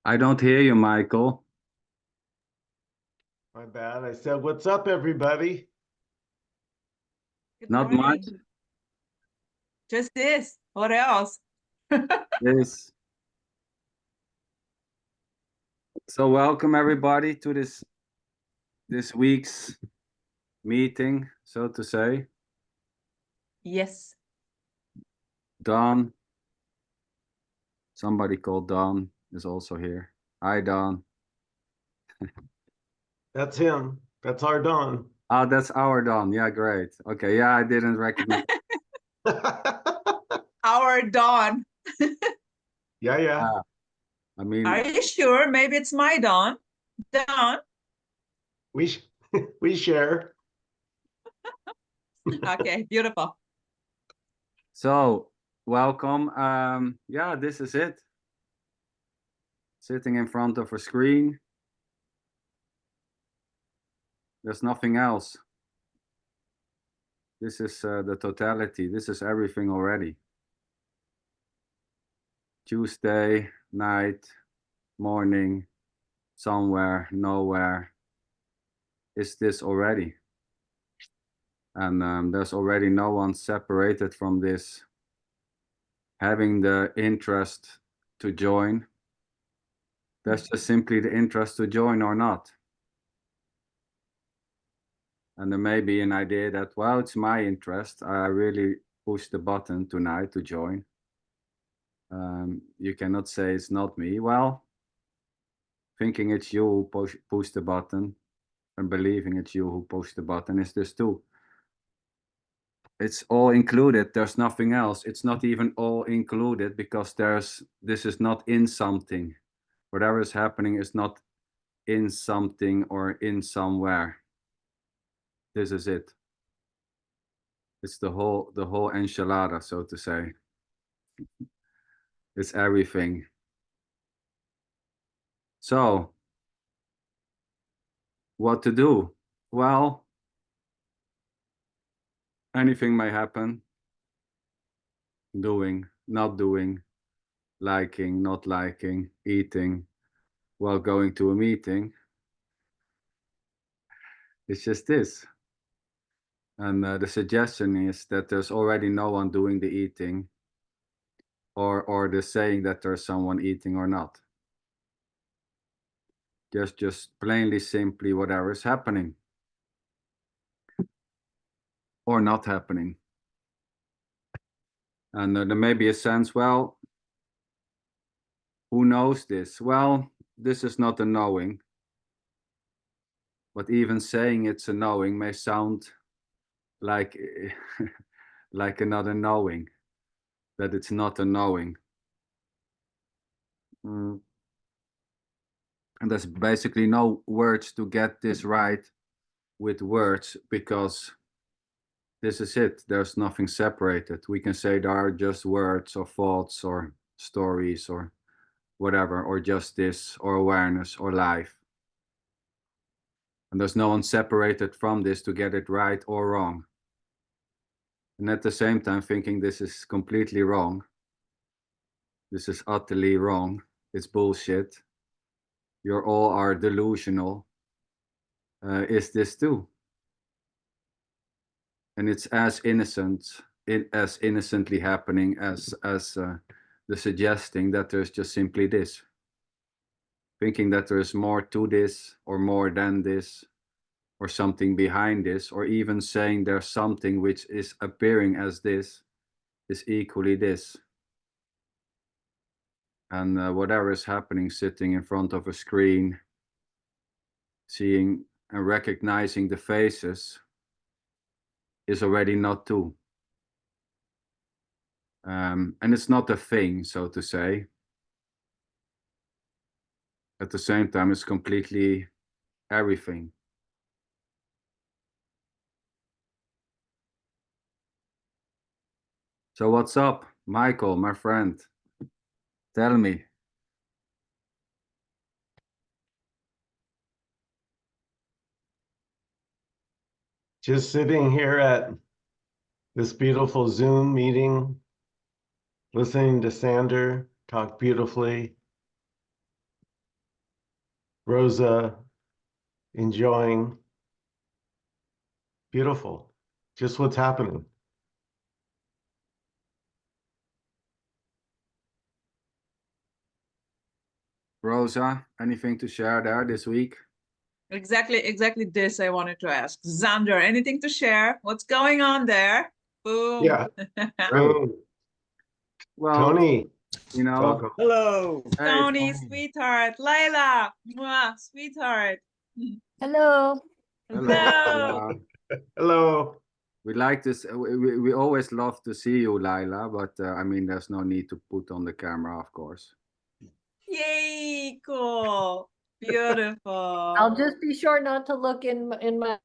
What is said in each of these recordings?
I don't hear you, Michael. My bad. I said, what's up, everybody? Good Not much. morning. Just this. What else? Yes. So welcome everybody to this week's meeting, so to say. Yes. Don, somebody called Don is also here. Hi, Don. That's him. That's our Don. Oh, that's our Don. Yeah, great. Okay, yeah, I didn't recognize. Our Dawn. Yeah. Ah, I mean, Are you sure? Maybe it's my Dawn. Dawn. We we share. Okay, beautiful. so welcome. Yeah, this is it. Sitting in front of a screen. There's nothing else. This is the totality. This is everything already. Tuesday night, morning, somewhere, nowhere, is this already. And there's already no one separated from this, having the interest to join. There's just simply the interest to join or not. And there may be an idea that, well, it's my interest. I really push the button tonight to join. You cannot say it's not me. Well, thinking it's you who push the button and believing it's you who push the button is this too. It's all included. There's nothing else. It's not even all included because this is not in something. Whatever is happening is not in something or in somewhere. This is it. It's the whole enchilada, so to say. It's everything. So, what to do? Well, anything may happen. Doing, not doing, liking, not liking, eating while going to a meeting. It's just this. And the suggestion is that there's already no one doing the eating or the saying that there's someone eating or not. Just plainly, simply whatever is happening or not happening. And there may be a sense, well, who knows this? Well, this is not a knowing. But even saying it's a knowing may sound like like another knowing, that it's not a knowing. And there's basically no words to get this right with words because this is it. There's nothing separated. We can say there are just words or thoughts or stories or whatever, or just this or awareness or life. And there's no one separated from this to get it right or wrong. And at the same time thinking this is completely wrong. This is utterly wrong. It's bullshit. You all are delusional. Is this too? And it's as innocent, as innocently happening as the suggesting that there's just simply this. Thinking that there's more to this or more than this or something behind this, or even saying there's something which is appearing as this is equally this. And whatever is happening sitting in front of a screen, seeing and recognizing the faces is already not two. And it's not a thing, so to say. At the same time, it's completely everything. So what's up, Michael, my friend? Tell me. Just sitting here at this beautiful Zoom meeting, listening to Sander talk beautifully. Rosa enjoying. Beautiful. Just what's happening. Rosa, anything to share there this week? Exactly this I wanted to ask. Sander, anything to share? What's going on there? Boom. Yeah. Boom. Well, Tony, you know, welcome. Hello. hey, Tony, Tony. sweetheart. Layla, mwah, sweetheart. Hello. Hello. Hello. We like this. We always love to see you, Laila, but I mean, there's no need to put on the camera, of course. Yay, cool. Beautiful. I'll just be sure not to look in my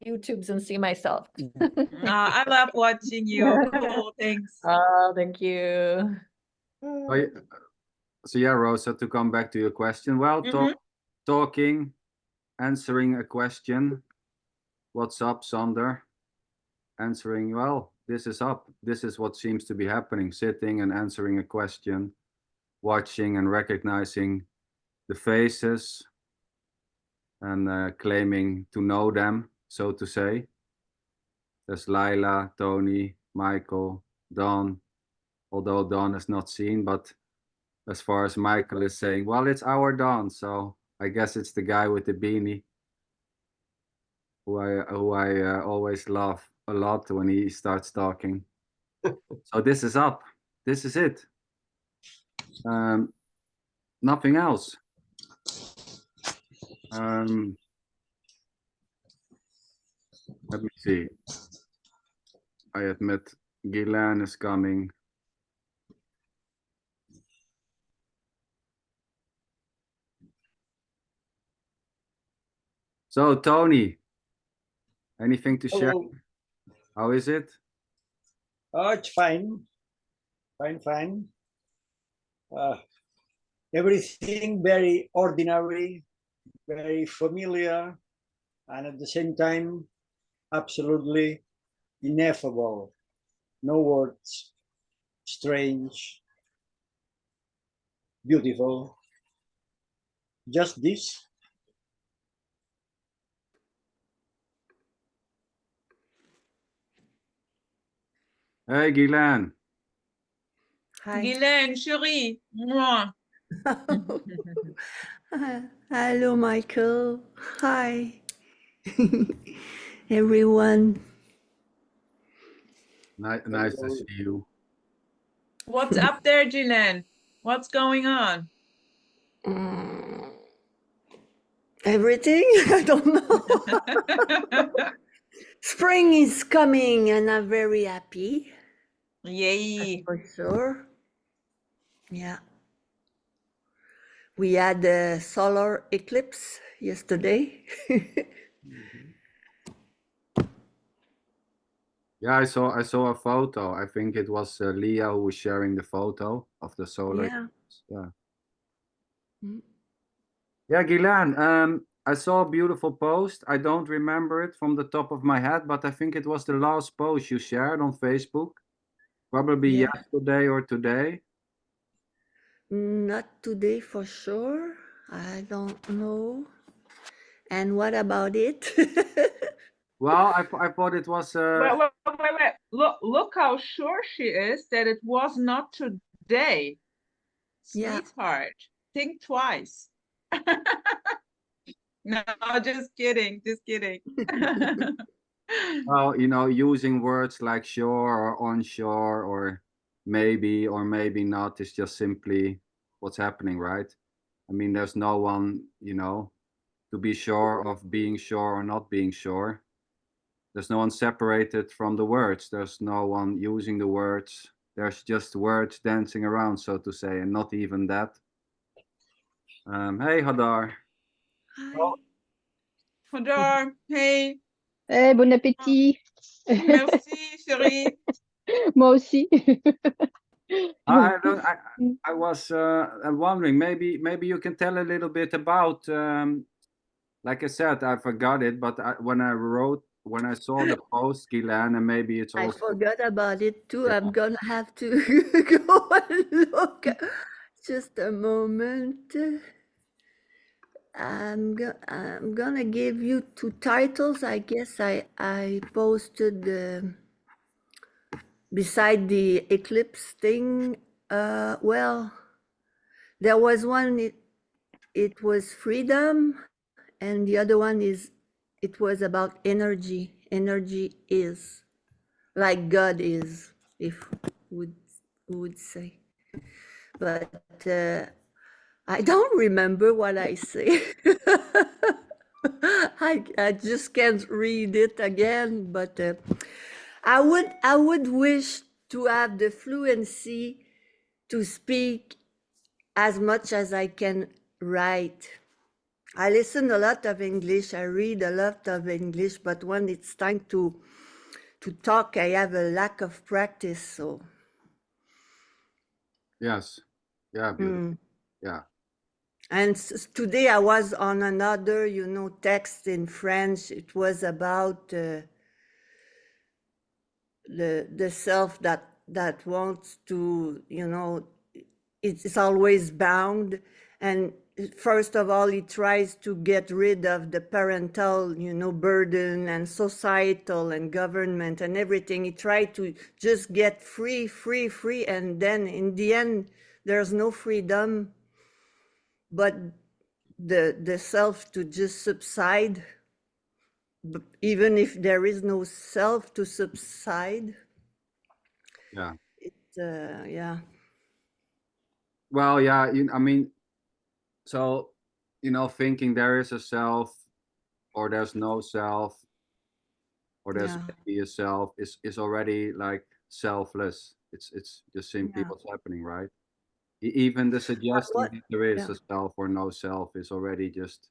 YouTubes and see myself. I love watching you. Cool, thanks. Oh, thank you. Oh, yeah. So yeah, Rosa, to come back to your question. Well, talking, answering a question. What's up, Sander? Answering, well, this is up. This is what seems to be happening. Sitting and answering a question, watching and recognizing the faces and claiming to know them, so to say. There's Laila, Tony, Michael, Don, although Don is not seen, but as far as Michael is saying, well, it's our Don, so I guess it's the guy with the beanie who I always love a lot when he starts talking. So this is up. This is it. Nothing else. Let me see. I admit Guylaine is coming. So Tony, anything to share? Hello. How is it? Oh, it's fine. Fine. Everything very ordinary, very familiar, and at the same time, absolutely ineffable. No words. Strange. Beautiful. Just this. Hey Guylaine. Hi. Guylaine, chérie. Mwah. Hello, Michael. Hi, everyone. Nice to see you. What's up there, Guylaine? What's going on? Everything? I don't know. Spring is coming, and I'm very happy. Yay. For sure. Yeah. We had a solar eclipse yesterday. Yeah, I saw a photo. I think it was Leah who was sharing the photo of the solar. Yeah. Yeah. Mm. Yeah, Guylaine, I saw a beautiful post. I don't remember it from the top of my head, but I think it was the last post you shared on Facebook. Probably Yeah. yesterday or today. Not today for sure. I don't know. And what about it? Well, I thought it was. Wait. Look how sure she is that it was not today. Yeah. Sweetheart, think twice. No, just kidding. Well, using words like sure or onshore or maybe not is just simply what's happening, right? I mean, there's no one, to be sure of being sure or not being sure. There's no one separated from the words. There's no one using the words. There's just words dancing around, so to say, and not even that. Hey, Hadar. Hi. Hadar, hey. Bon appétit. Merci, chérie. Moi aussi. I was wondering, maybe you can tell a little bit about, like I said, I forgot it, but when I saw the post, Guylaine, and maybe it's I also. forgot about it too. Yeah. I'm gonna have to go and look. Just a moment. I'm gonna give you two titles. I guess I posted beside the eclipse thing. Well, there was one. It was freedom, and the other one is it was about energy. Energy is like God is, if would say. But I don't remember what I say. I just can't read it again. But I would wish to have the fluency to speak as much as I can write. I listen a lot of English. I read a lot of English, but when it's time to talk, I have a lack of practice. So Yes. Yeah, beautiful. Yeah. And today I was on another, text in French. It was about the self that wants to, it's always bound. And first of all, it tries to get rid of the parental, burden and societal and government and everything. It tried to just get free. And then in the end, there's no freedom, but the self to just subside, even if there is no self to subside. Yeah. Yeah. Well, yeah, I mean, so, thinking there is a self or there's no self or there's Yeah. maybe a self is already like selfless. It's just simply Yeah. what's happening, right? Even the suggesting what- that there is yeah. a self or no self is already just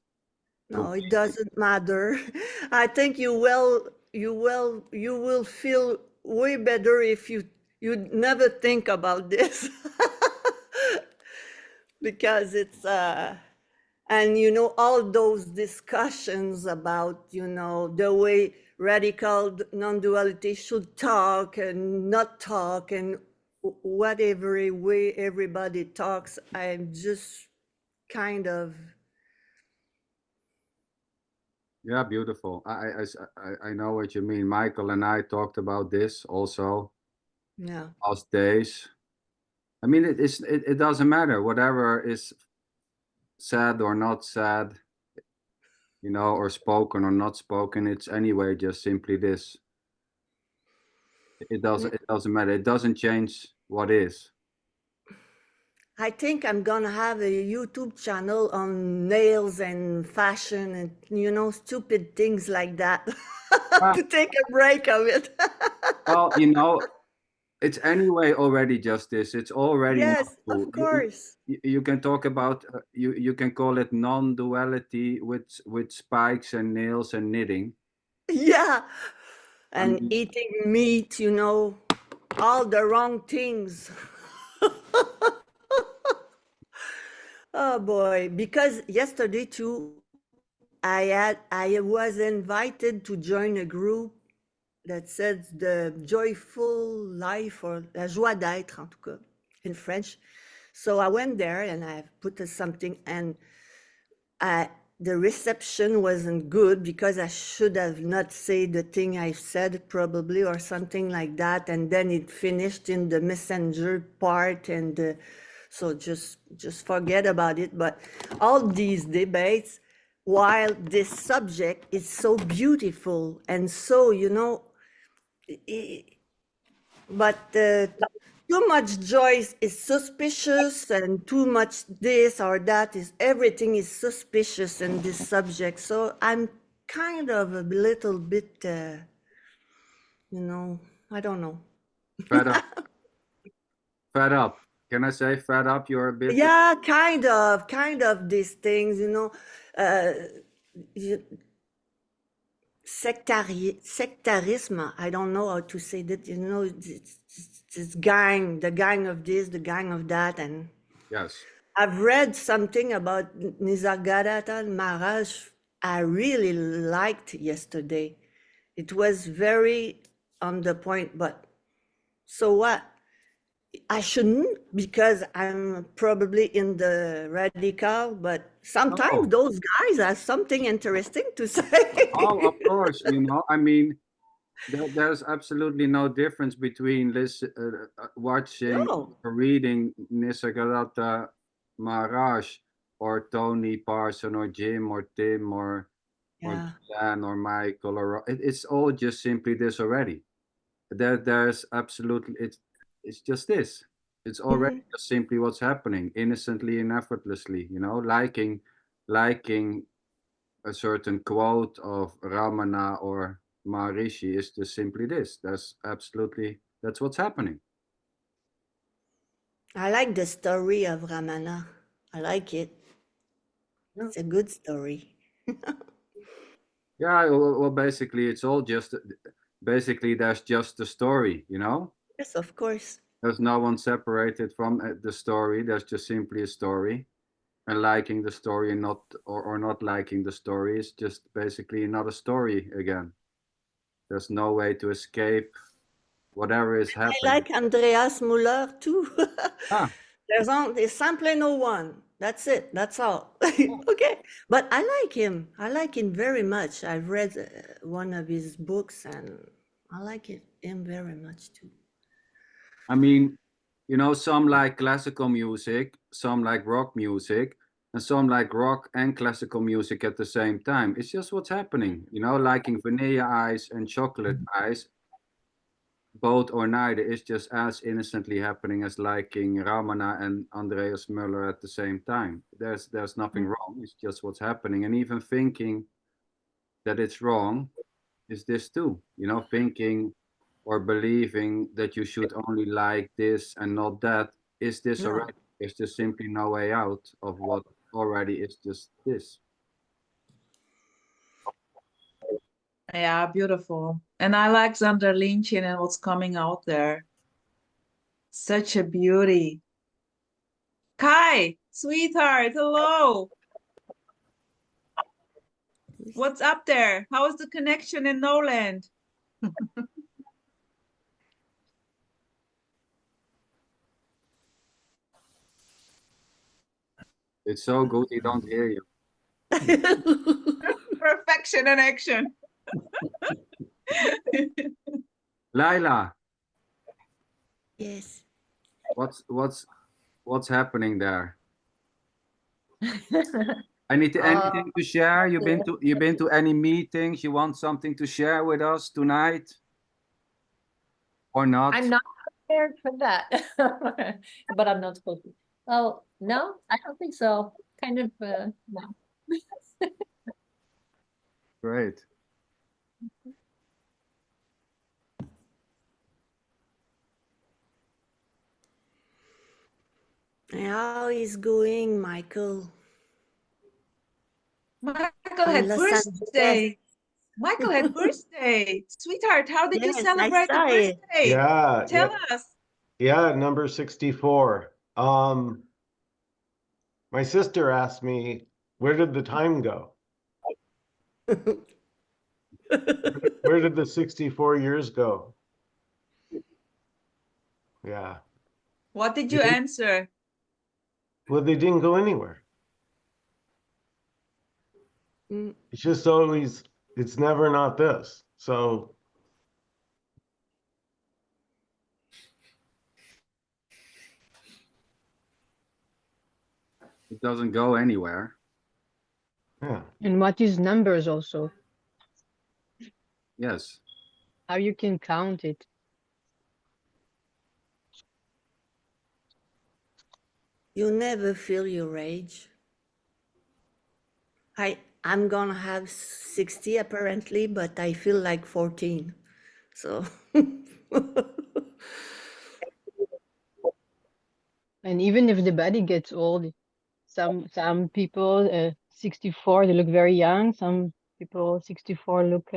No, it doesn't matter. I think you will feel way better if you never think about this. Because it's and all those discussions about the way radical non-duality should talk and not talk, and whatever way everybody talks, I'm just kind of yeah, beautiful. I know what you mean. Michael and I talked about this also yeah last days. I mean, it doesn't matter whatever is said or not said, or spoken or not spoken. It's anyway just simply this. It doesn't matter. It doesn't change what is. I think I'm gonna have a YouTube channel on nails and fashion and stupid things like that. To take a break of it. Well, it's anyway already just this. It's already not Yes, true. of course. You can talk about you can call it non-duality with spikes and nails and knitting. Yeah. I And mean, eating meat, all the wrong things. Oh boy, because yesterday too, I was invited to join a group that says the joyful life, or la joie d'être en tout cas in French. So I went there and I put something, and the reception wasn't good because I should have not said the thing I said probably, or something like that. And then it finished in the messenger part, and so just forget about it. But all these debates, while this subject is so beautiful and so, but too much joy is suspicious, and too much this or that is, everything is suspicious in this subject. So I'm kind of a little bit, I don't know. fed up. Fed up. Can I say fed up? You're a bit. Yeah, kind of these things, uh, sectarism. I don't know how to say that, this gang, the gang of this, the gang of that. And Yes. I've read something about Nisargadatta Maharaj I really liked yesterday. It was very on the point, but so what? I shouldn't because I'm probably in the radical, but sometimes No. those guys have something interesting to say. Oh, of course, you know, I mean, there's absolutely no difference between watching No. or reading Nisargadatta Maharaj or Tony Parson or Jim or Tim or Yeah. Dan or Michael or it's all just simply this already. There's absolutely it's just this. It's already just simply what's happening innocently and effortlessly, you know, liking a certain quote of Ramana or Maharishi is just simply this. That's what's happening. I like the story of Ramana. I like it. Yeah. It's a good story. Yeah, well, basically, it's all just basically there's just the story, you know. Yes, of course. There's no one separated from the story. There's just simply a story, and liking the story and not or not liking the story is just basically another story again. There's no way to escape whatever is I happening. like Andreas Muller too. Ah. There's simply no one. That's it. That's all. Okay. But I like him. I like him very much. I've read one of his books and I like him very much too. I mean, you know, some like classical music, some like rock music, and some like rock and classical music at the same time. It's just what's happening, you know, liking vanilla ice and chocolate ice, both or neither is just as innocently happening as liking Ramana and Andreas Müller at the same time. There's nothing wrong. It's just what's happening. And even thinking that it's wrong is this too, you know, thinking or believing that you should only like this and not that is this No. already. There's just simply no way out of what already is just this. Yeah, beautiful. And I like Sander Linchin and what's coming out there. Such a beauty. Kai, sweetheart, hello. What's up there? How is the connection in Noland? It's so good he don't hear you. Perfection in action. Laila, Yes. what's happening there? Anything to share? You've been to any meetings? You want something to share with us tonight? Or not? I'm not prepared for that, but I'm not supposed to. Oh, no, I don't think so. Kind of, no. Great. How is going, Michael? Michael In had Los birthday. Michael had birthday. Sweetheart, how did you Yes, I celebrate the saw it. birthday? Yeah, Tell yeah, us. yeah, number 64. My sister asked me, where did the time go? Where did the 64 years go? Yeah. What did you answer? Well, they didn't go anywhere. Mm. It's just always, it's never not this. So It doesn't go anywhere. yeah. And what is numbers also? Yes. How you can count it? You never feel your age. I'm gonna have 60 apparently, but I feel like 14. So And even if the body gets old, some people 64 they look very young. Some people 64 look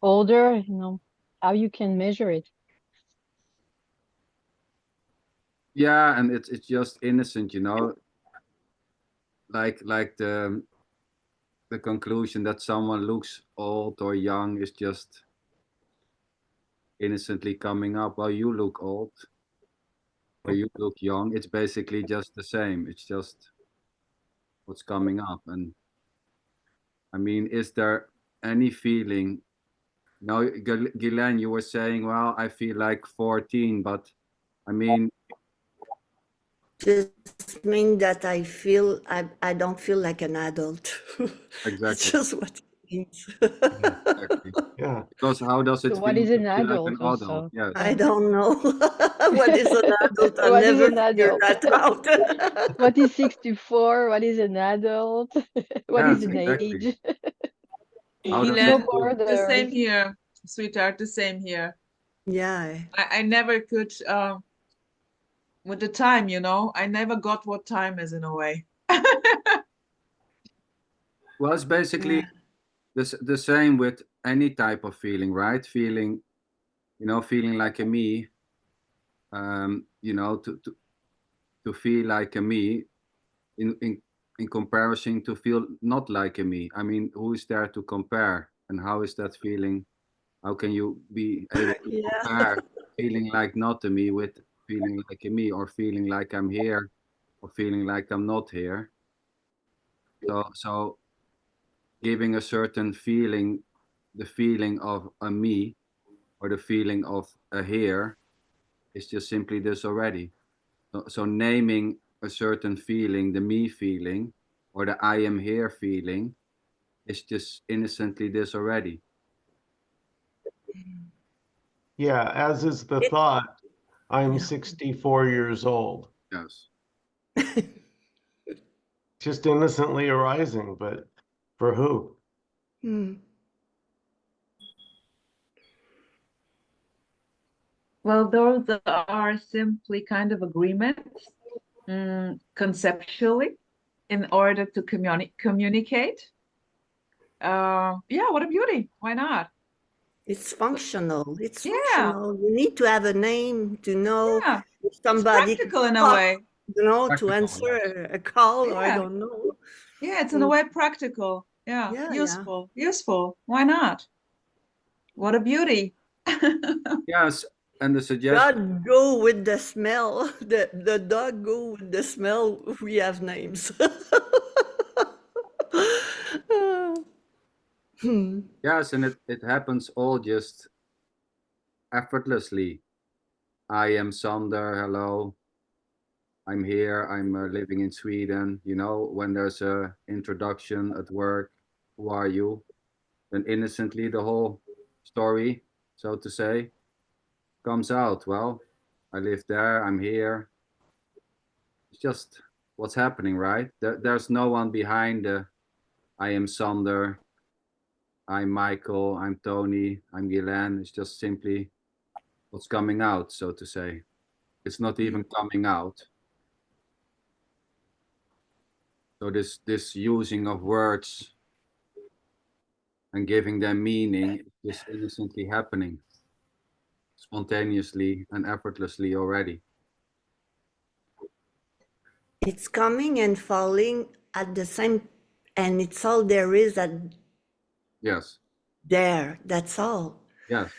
older. You know how you can measure it. Yeah, and it's just innocent, you know. Like the conclusion that someone looks old or young is just innocently coming up. Well, you look old. or you look young. It's basically just the same. It's just what's coming up. And I mean, is there any feeling? No, Guylaine, you were saying, well, I feel like 14, but I mean, Just mean that I don't feel like an adult. It's exactly. just what it means. Exactly. Yeah. Because how does it So what feel is to an feel like an adult adult? also? Yes. I don't know what is an adult. I What is never an figured adult? that out. What is 64? What is an adult? What Yes, is an exactly. age? How does No it Guylaine, feel? the same borders. here, sweetheart, the same here. Yeah. I never could, with the time, you know, I never got what time is in a way. Well, it's basically Yeah. the same with any type of feeling, right? Feeling, feeling like a me, to feel like a me in comparison to feel not like a me. I mean, who is there to compare? And how is that feeling? How can you be able to Yeah. compare feeling like not a me with feeling like a me, or feeling like I'm here, or feeling like I'm not here? So giving a certain feeling, the feeling of a me, or the feeling of a here, is just simply this already. So naming a certain feeling, the me feeling, or the I am here feeling, is just innocently this already. Yeah, as is the It- thought, I'm Yeah. 64 years old. Yes. Just innocently arising, but for who? Hmm. Well, those are simply kind of agreements, conceptually, in order to communicate. Yeah, what a beauty. Why not? It's functional. It's Yeah, functional. You need to have a name to know yeah. if It's somebody practical in a talk, way. to Practical, answer a call, or I Yeah, don't know. yeah, it's in a Mm. way practical. Yeah, Yeah, yeah. useful. Why not? What a beauty. yes. And the suggestion, God go with the smell. The dog go with the smell. We have names. Hmm. yes, and it happens all just effortlessly. I am Sander, hello, I'm here, I'm living in Sweden. When there's a introduction at work, who are you? Then innocently the whole story, so to say, comes out. Well, I live there, I'm here. It's just what's happening, right? There's no one behind the I am Sander, I'm Michael, I'm Tony, I'm Guylaine. It's just simply what's coming out, so to say. It's not even coming out. So this using of words and giving them meaning is just innocently happening, spontaneously and effortlessly already. It's coming and falling at the same, and it's all there is at Yes, there. That's all. yes.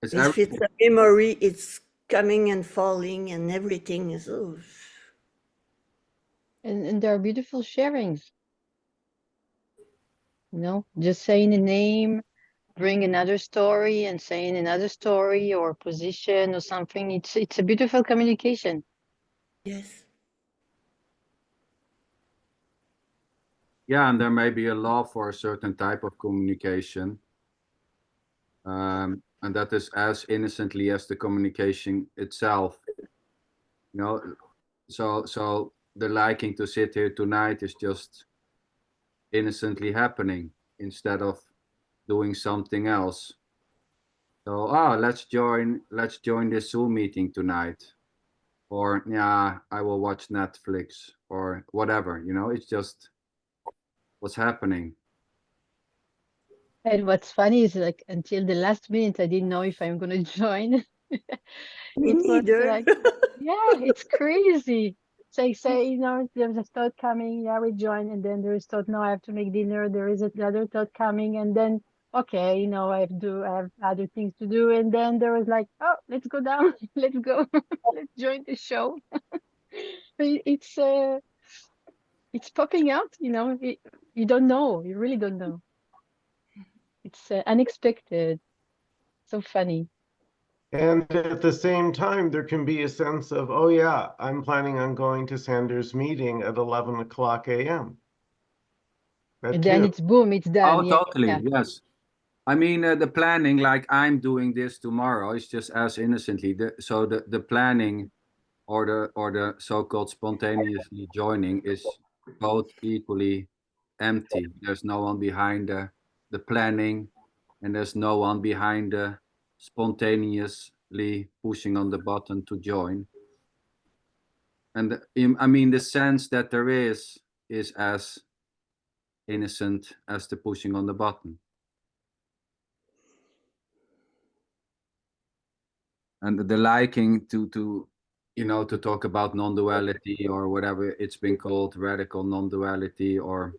It's If it's everything. a memory, it's coming and falling, and everything is. Oh. And there are beautiful sharings, just saying a name, bring another story and saying another story or position or something. It's a beautiful communication. Yes. Yeah, and there may be a law for a certain type of communication, and that is as innocently as the communication itself. You know, so the liking to sit here tonight is just innocently happening instead of doing something else. So, let's join this Zoom meeting tonight, or yeah, I will watch Netflix or whatever. It's just what's happening. And what's funny is like until the last minute, I didn't know if I'm gonna join. Me It was neither. like, yeah, it's crazy. Say, there's a thought coming, yeah, we join, and then there is thought, no, I have to make dinner. There is another thought coming, and then, okay, you know, I have other things to do. And then there was like, oh, let's go down, let's go, let's join the show. It's popping out, you know. You don't know, you really don't know. It's unexpected, so funny. And at the same time, there can be a sense of, oh yeah, I'm planning on going to Sander's meeting at 11 o'clock a.m. That And then too. it's boom, it's done. Oh, Yeah, totally. yeah. Yes. I mean, the planning, like I'm doing this tomorrow, is just as innocently. So the planning or the so-called spontaneously joining is both equally empty. There's no one behind the planning, and there's no one behind the spontaneously pushing on the button to join. And I mean, the sense that there is as innocent as the pushing on the button. And the liking to you know, to talk about non-duality or whatever it's been called, radical non-duality, or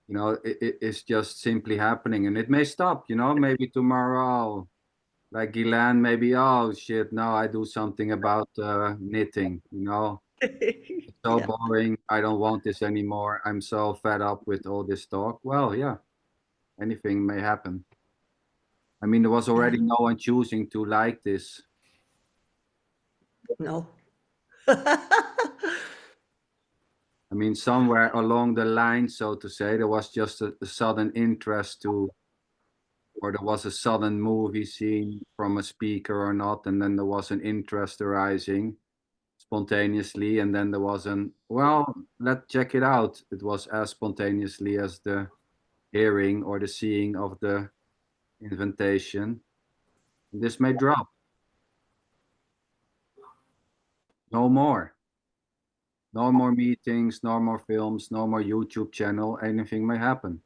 you know, it's just simply happening, and it may stop, you know, maybe tomorrow, like Gilan, maybe, oh shit, now I do something about knitting, you know, it's so Yeah. boring, I don't want this anymore, I'm so fed up with all this talk. Well, yeah, anything may happen. I mean, there was already no one choosing to like this. No. I mean, somewhere along the line, so to say, there was just a sudden interest to, or there was a sudden movie scene from a speaker or not, and then there was an interest arising spontaneously, and then there was an, well, let's check it out. It was as spontaneously as the hearing or the seeing of the invitation. This may drop. No more. No more meetings, no more films, no more YouTube channel. Anything may happen.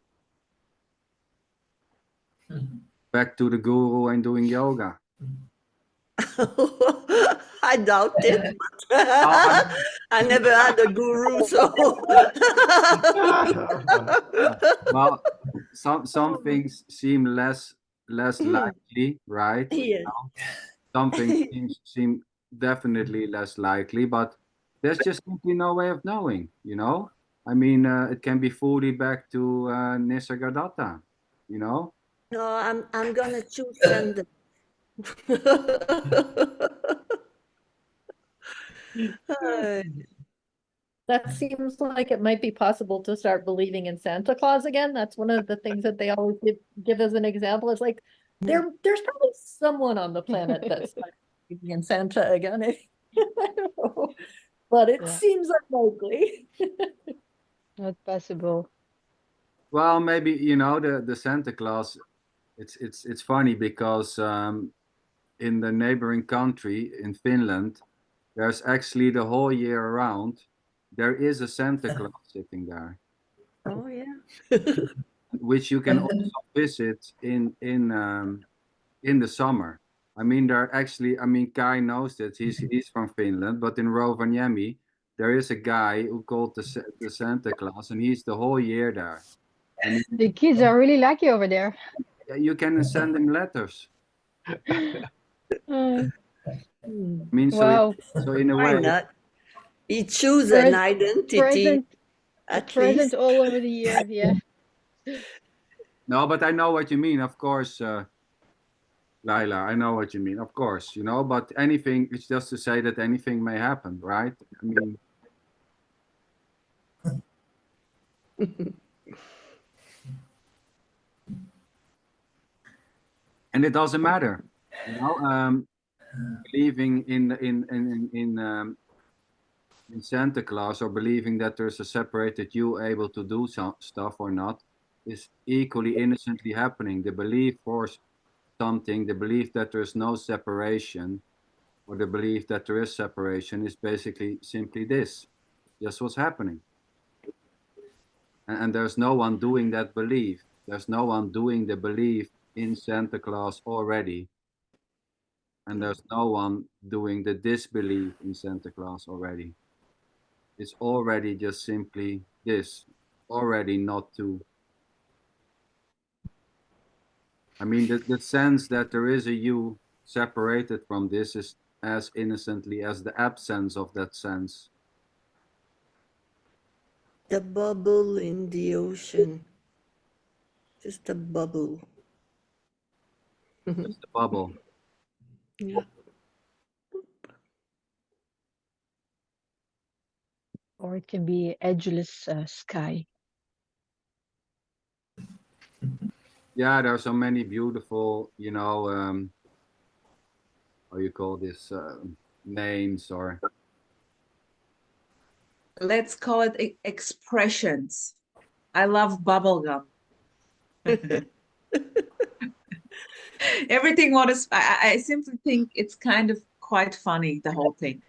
Back to the guru and doing yoga. I doubt it. I I never had a guru, so. Well, some things seem less likely, right? Yes. Some things seem definitely less likely, but there's just simply no way of knowing, you know? I mean, it can be fully back to Nisargadatta, you know? No, I'm gonna choose Sander. That seems like it might be possible to start believing in Santa Claus again. That's one of the things that they always give as an example. It's like there's probably someone on the planet that's believing in Santa again. I don't know, but it Yeah. seems unlikely. Not possible. Well, maybe, you know, the Santa Claus, it's funny because in the neighboring country, in Finland, there's actually the whole year around, there is a Santa Claus sitting there, Oh yeah. which you can also visit in the summer. I mean, there are actually, I mean, Kai knows that he's from Finland, but in Rovaniemi, there is a guy who called the Santa Claus, and he's the whole year there. I mean, The kids are really lucky over there. you can send him letters. Uh, I mean, wow. so in a Why way, not? He choose an Pres- identity present, a at present least. all over the year. Yeah. no, but I know what you mean, of course, Laila, I know what you mean, of course, you know, but anything, it's just to say that anything may happen, right? I mean, and it doesn't matter, you know, believing in Santa Claus or believing that there's a separated you able to do some stuff or not is equally innocently happening. The belief for something, the belief that there's no separation, or the belief that there is separation is basically simply this, just what's happening. And there's no one doing that belief. There's no one doing the belief in Santa Claus already. And there's no one doing the disbelief in Santa Claus already. It's already just simply this, already not to. I mean, the sense that there is a you separated from this is as innocently as the absence of that sense. The bubble in the ocean. Just a bubble. Just a bubble. Yeah. Or it can be edgeless sky. Yeah, there are so many beautiful, how you call this, names or Let's call it expressions. I love bubblegum. Everything what is, I simply think it's kind of quite funny, the whole thing.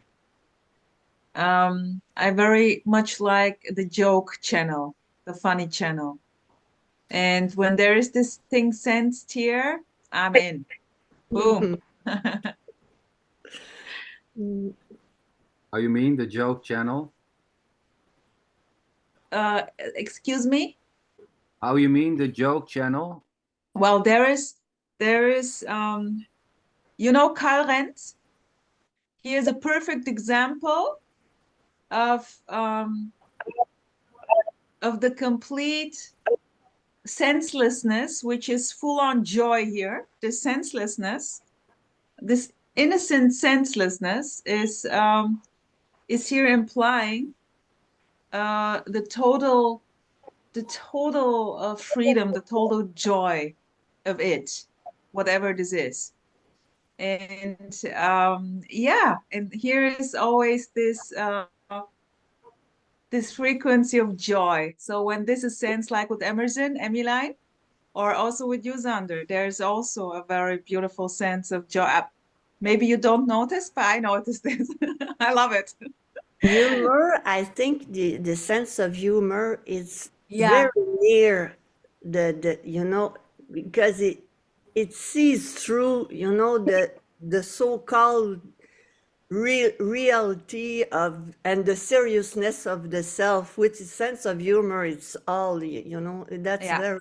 I very much like the joke channel, the funny channel. And when there is this thing sensed here, I'm in. Boom. how you mean the joke channel? Excuse me? How you mean the joke channel? Well, you know, Karl Renz? He is a perfect example of the complete senselessness, which is full on joy here. This senselessness, this innocent senselessness is here implying the total freedom, the total joy of it, whatever this is. And yeah, and here is always this frequency of joy. So when this is sensed, like with Emerson, Emmeline, or also with you, Sander, there's also a very beautiful sense of joy. Maybe you don't notice, but I notice this. I love it. Humor, I think the sense of humor is Yeah. very near the because it sees through, the so-called reality of and the seriousness of the self, which is sense of humor, it's all, that's Yeah. very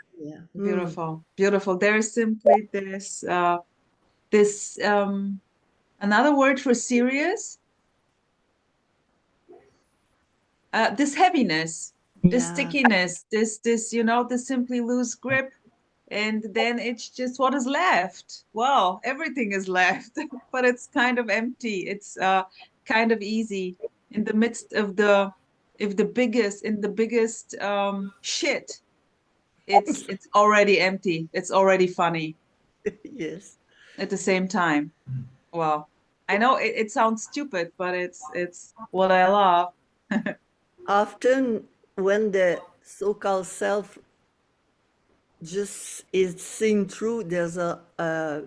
Beautiful, beautiful. There is simply this another word for serious, this heaviness, this Yeah. stickiness, this this simply loose grip, and then it's just what is left. Well, everything is left, but it's kind of empty. It's kind of easy in the midst of the biggest shit. It's already empty. It's already funny Yes. at the same time. Well, I know it sounds stupid, but it's what I love. Often when the so-called self just is seen through, there's a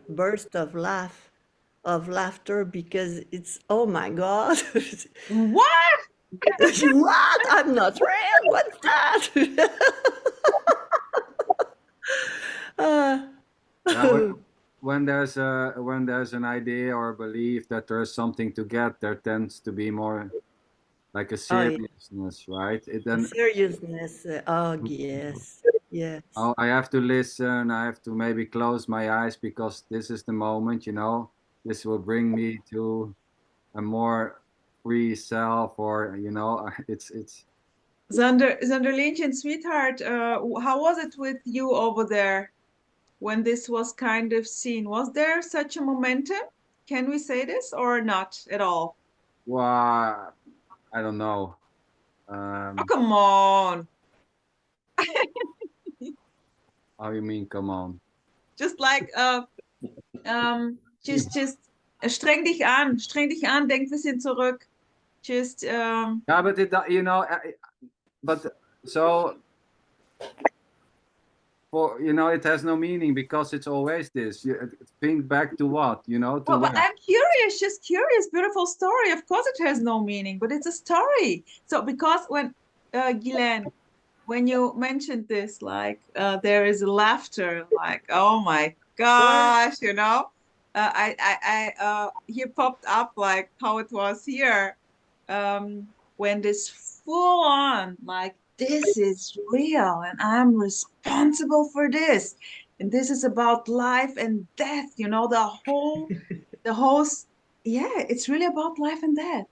burst of laughter, because it's, oh my God. What? What? I'm not real. What's that? Yeah, when there's an idea or a belief that there's something to get, there tends to be more like a Oh, yeah. seriousness, right? It then Seriousness. Oh, yes. Yes. oh, I have to listen. I have to maybe close my eyes because this is the moment, this will bring me to a more free self, or it's Zanderlientje, sweetheart, how was it with you over there when this was kind of seen? Was there such a momentum? Can we say this or not at all? well, I don't know. Oh, come on. How you mean? Come on. Just like just streng dich an, denk ein bisschen zurück. Just Yeah, but but so for it has no meaning because it's always this. You think back to what, to well, but when? I'm curious, just curious, beautiful story. Of course it has no meaning, but it's a story. So because when Guylaine, when you mentioned this, like there is laughter, like oh my gosh, here popped up like how it was here, when this full on like this is real and I'm responsible for this, and this is about life and death, you know, the whole yeah, it's really about life and death.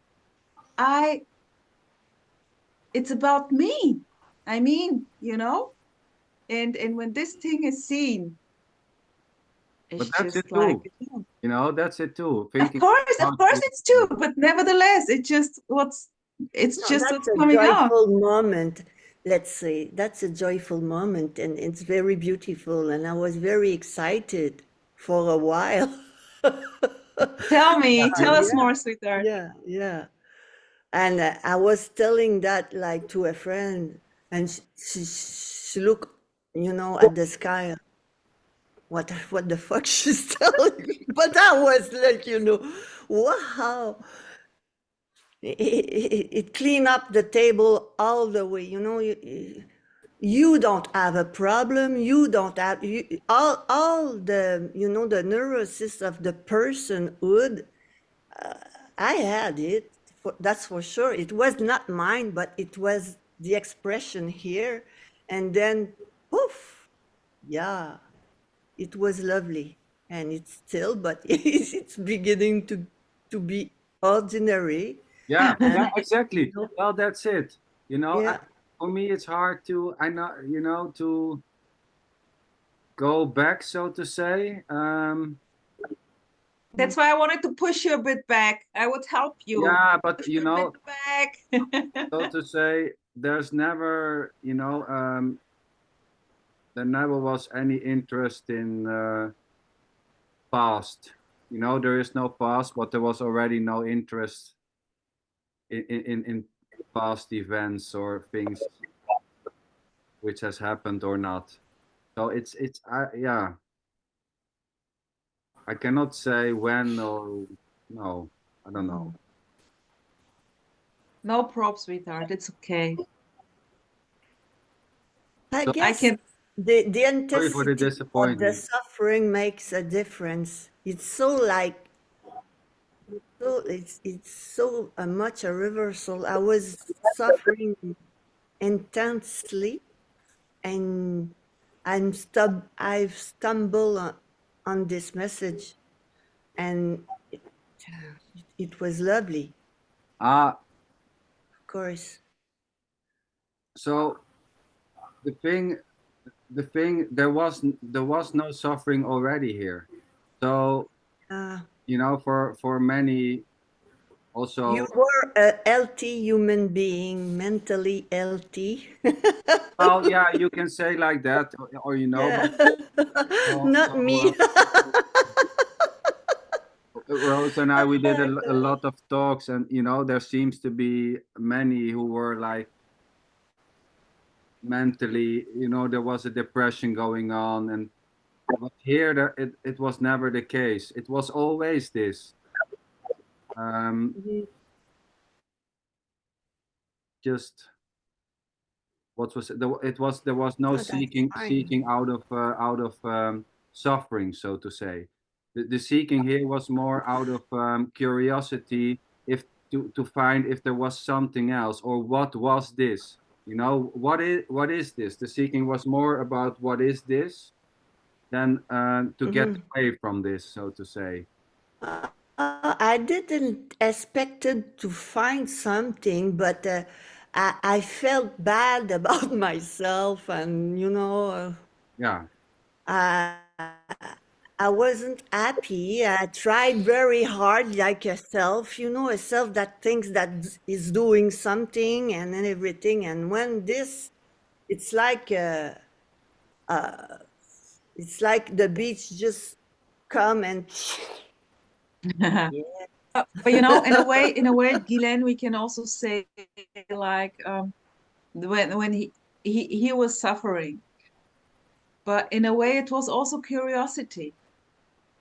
It's about me. I mean, you know, and when this thing is seen, But it's that's it just like, too. You know, that's it too. Thinking of about course it. it's true, but nevertheless, it's No, just that's what's a coming out. joyful moment. Let's say that's a joyful moment, and it's very beautiful. And I was very excited for a while. Tell us Yeah, more, sweetheart. yeah. And I was telling that like to a friend, and she looked, you know, at the sky. What the fuck she's telling me? But I was like, you know, wow. It cleaned up the table all the way. You know, you don't have a problem. You don't have all the, you know, the neurosis of the personhood. I had it. That's for sure. It was not mine, but it was the expression here. And then, poof, yeah, it was lovely. And it's still, but it's beginning to be ordinary. Yeah, And, yeah, exactly. you know, Well, that's it. You know, yeah. for me, it's hard to, I know, you know, to go back, so to say. That's why I wanted to push you a bit back. I would help you. Yeah, but Push you you a know, bit back. so to say, there's never, you know, there never was any interest in past. You know, there is no past, but there was already no interest in past events or things which has happened or not. So it's yeah. I cannot say when or no. I don't know. No props, sweetheart. It's okay. I So I guess can. the sorry for the intensity of the disappointment. suffering makes a difference. It's so like so it's so much a reversal. I was suffering intensely, and I've stumbled on this message, and it was lovely, Ah, of course. so the thing, there was no suffering already here. So Uh, you know, for many you also. were a healthy human being, mentally healthy. Well, yeah, you can say like that, or you know, Yeah. but Not me. Rose and I, we did a lot of talks, and you know, there seems to be many who were like mentally, you know, there was a depression going on, and but here it was never the case. It was always this. Um, just what was it? It was there was no No, that's fine. seeking out of suffering, so to say. The seeking here was more out of curiosity, if to find if there was something else, or what was this. You know, what is this? The seeking was more about what is this than to get Mhm. away from this, so to say. I didn't expected to find something, but I felt bad about myself, and you know, Yeah. I I wasn't happy. I tried very hard, like a self, you know, a self that thinks that is doing something and then everything. And when this, it's like it's like the beach just come and yeah. But you know, in a way, Guylaine, we can also say like when he was suffering, but in a way, it was also curiosity.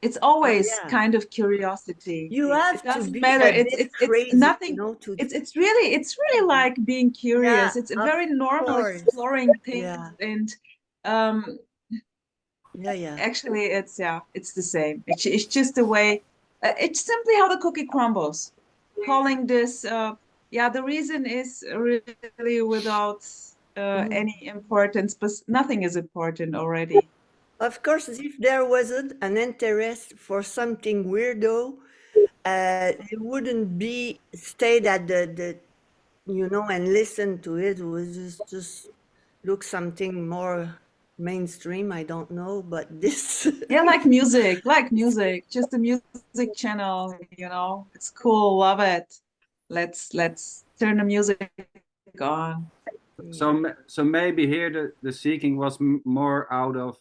It's Oh always yeah. kind of curiosity. You It have to doesn't be matter. a It's bit it's it's crazy, you nothing. know, to It's really like being yeah, curious. It's a of very normal course. exploring things, Yeah. and um Yeah. actually, it's the same. It's just a way. It's simply how the cookie crumbles. Calling this, yeah, the reason is really without Mhm. any importance, but nothing is important already. Of course, if there wasn't an interest for something weirdo, it wouldn't be stayed at the and listen to it. It was just look something more mainstream. I don't know, but this. Yeah, like music, just a music channel, It's cool, love it. Let's turn the music on. So maybe here the seeking was more out of,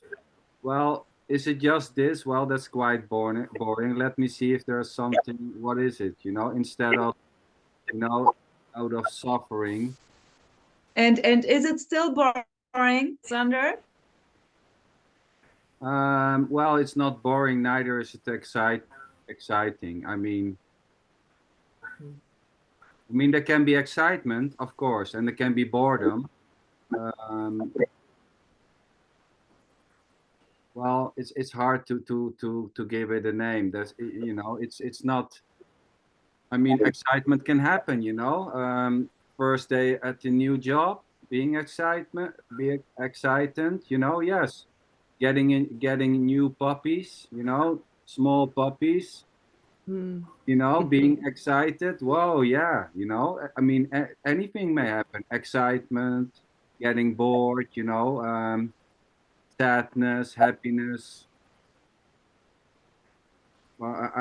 well, is it just this? Well, that's quite boring. Let me see if there's something. What is it? Instead of, out of suffering. And is it still boring, Sander? Well, it's not boring. Neither is it exciting. There can be excitement, of course, and there can be boredom. Well, it's hard to give it a name. It's not. Excitement can happen. First day at the new job, being excited. Yes, getting new puppies. Small puppies. Being excited. Whoa, yeah. Anything may happen. Excitement, getting bored. Sadness, happiness. Well,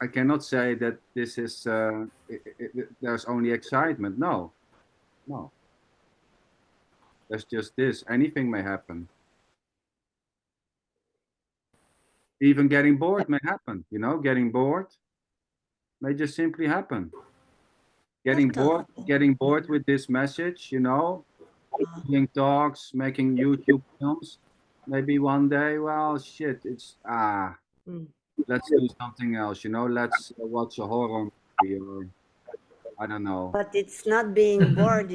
I cannot say that this is there's only excitement. No, no. There's just this. Anything may happen. Even getting bored may happen. Getting bored may just simply happen. Getting bored with this message. Doing talks, making YouTube films. Maybe one day, well, shit, let's do something else. Let's watch a horror movie or I don't know. But it's not being bored.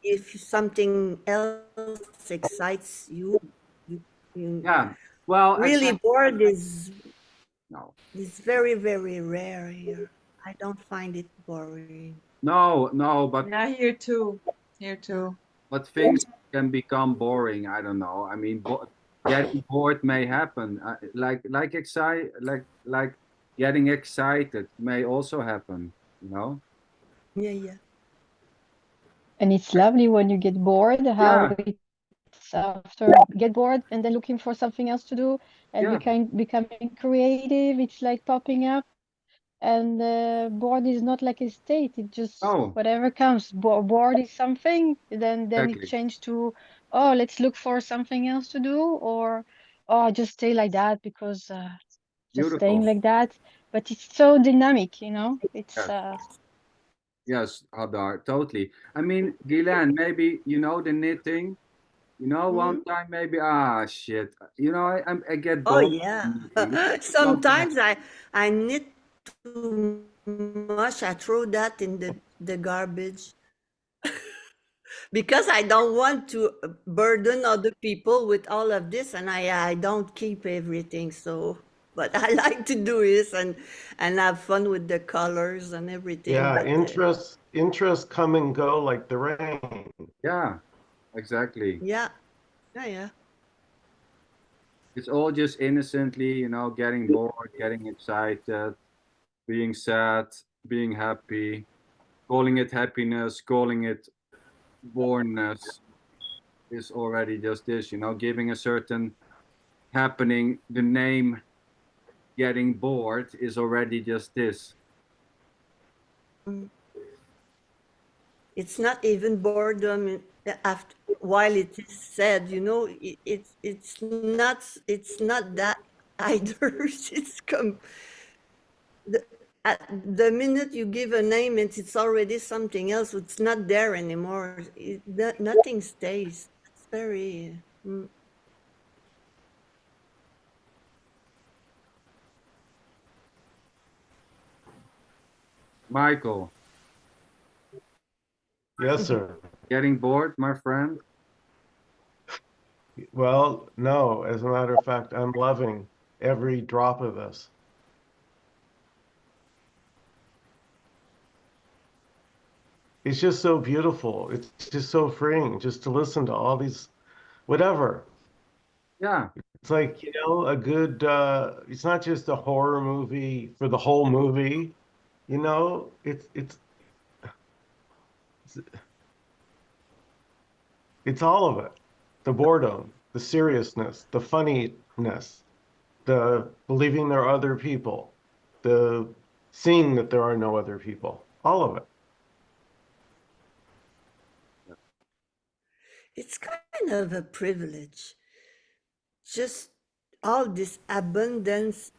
If something else excites you, Yeah. Well, really bored is no. very, very rare here. I don't find it boring. No, but Yeah, here too. Here too. but things can become boring. I don't know. Getting bored may happen. Like getting excited may also happen. Yeah. And it's lovely when you get bored, how Yeah. it's after get bored and then looking for something else to do and Yeah. becoming creative. It's like popping up. And bored is not like a state. It just Oh, whatever comes. Bored is something. Then it exactly. changed to, oh, let's look for something else to do, or oh, just stay like that because just staying Beautiful. like that. But it's so dynamic, It's Yes. Yes, Hadar, totally. Guylaine, maybe the knitting. One time maybe shit. I get Oh bored yeah. of knitting. Something Sometimes I knit too much. I throw that in the garbage because I don't want to burden other people with all of this, and I don't keep everything. So, but I like to do this and have fun with the colors and everything. Yeah, But interests come and go like the rain. Yeah, exactly. yeah. Yeah. It's all just innocently, getting bored, getting excited, being sad, being happy, calling it happiness, calling it boredness is already just this, giving a certain happening the name getting bored is already just this. It's not even boredom after while it is said, it's not that either. The, the minute you give a name, it's already something else. It's not there anymore. Nothing stays. It's very. Michael, Yes, sir. getting bored, my friend? Well, no, as a matter of fact, I'm loving every drop of this. It's just so beautiful. It's just so freeing just to listen to all these, whatever. Yeah, It's like, you know, a good, it's not just a horror movie for the whole movie, you know, it's all of it. The boredom, the seriousness, the funniness, the believing there are other people, the seeing that there are no other people, all of it. It's kind of a privilege. Just all this abundance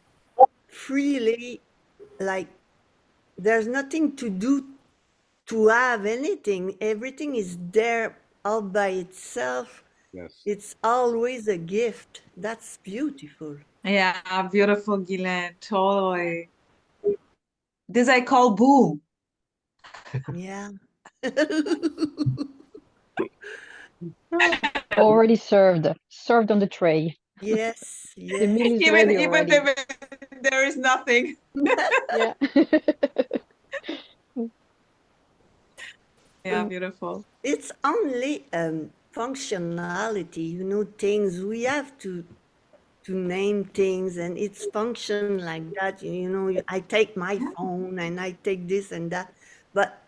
freely, like there's nothing to do to have anything. Everything is there all by itself. yes. It's always a gift. That's beautiful. Yeah, beautiful, Guylaine. Totally. This I call boom. Yeah. Already served on the tray. Yes, The yes. meal is Even ready even already. if there is nothing. Yeah. Yeah, beautiful. It's only functionality, you know, things we have to name things and it's function like that. You know, I take my phone and I take this and that, but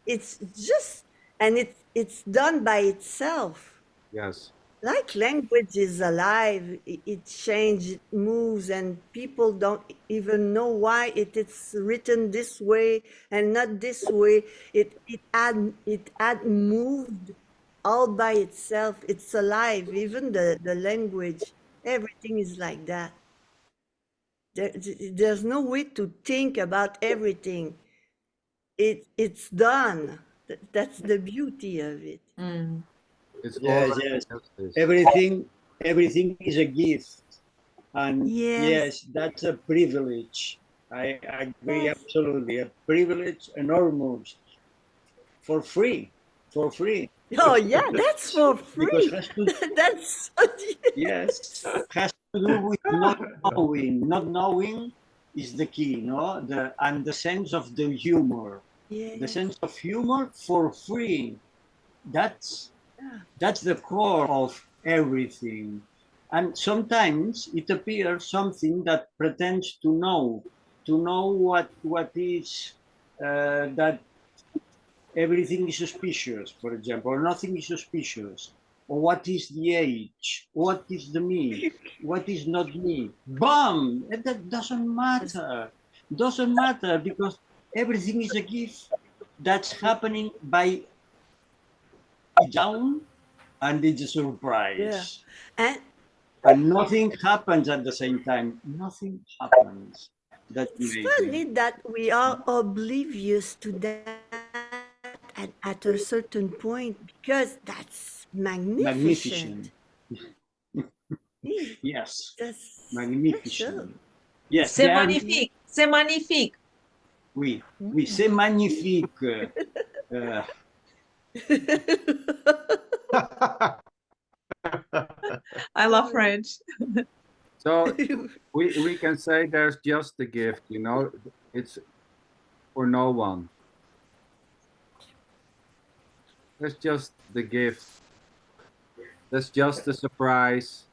it's just and it's done by itself. Yes. Like language is alive, it changes, it moves, and people don't even know why it's written this way and not this way. It had moved all by itself. It's alive. Even the language, everything is like that. There's no way to think about everything. It's done. That's the beauty of it. Mm. It's Yes, already yes. justice. Everything is a gift. And Yes, yes, that's a privilege. I agree yes. absolutely. A privilege enormous for free. For free. Oh yeah, that's for Because free. has to That's yes, has to do with not knowing. Not knowing is the key, no? The sense of the humor. The yes. sense of humor for free. That's Yeah. that's the core of everything. And sometimes it appears something that pretends to know what is that everything is suspicious, for example, or nothing is suspicious, or what is the age, what is the me, what is not me. Bam! And that doesn't matter. Doesn't matter because everything is a gift that's happening by down and it's a Yeah. surprise. And And nothing happens at the same time. Nothing happens. That's it's amazing. funny that we are oblivious to that at a certain point because that's Magnificent. magnificent. Yeah, Yes. that's special. Magnificent. Yes, C'est there are, Yeah. magnifique. C'est magnifique. oui, oui, c'est magnifique. Uh, I love French. So we can say there's just the gift, you know, it's for no one. There's just the gift. There's just the surprise.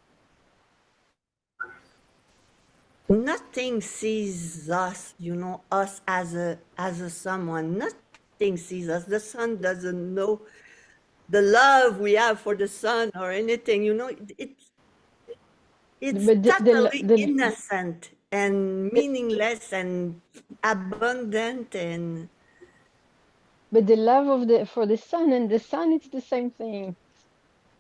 Nothing sees us, you know, us as a someone. Nothing sees us. The sun doesn't know the love we have for the sun or anything, you know. It's But totally innocent and meaningless and abundant and but the love of the for the sun and the sun, it's the same thing.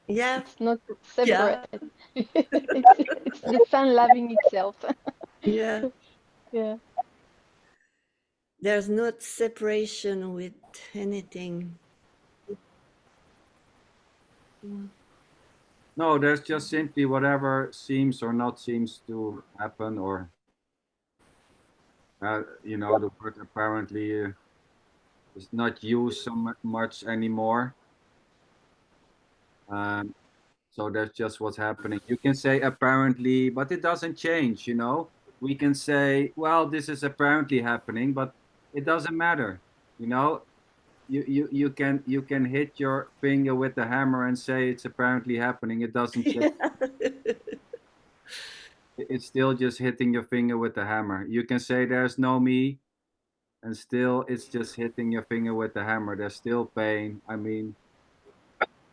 yeah, It's not yeah, separate. It's the sun loving itself. yeah. Yeah. There's not separation with anything. No, there's just simply whatever seems or not seems to happen, or you know, the word apparently is not used so much anymore. Um, so that's just what's happening. You can say apparently, but it doesn't change, you know. We can say, well, this is apparently happening, but it doesn't matter, you know. You can hit your finger with the hammer and say it's apparently happening. It doesn't change. Yeah. It's still just hitting your finger with the hammer. You can say there's no me, and still it's just hitting your finger with the hammer. There's still pain. I mean,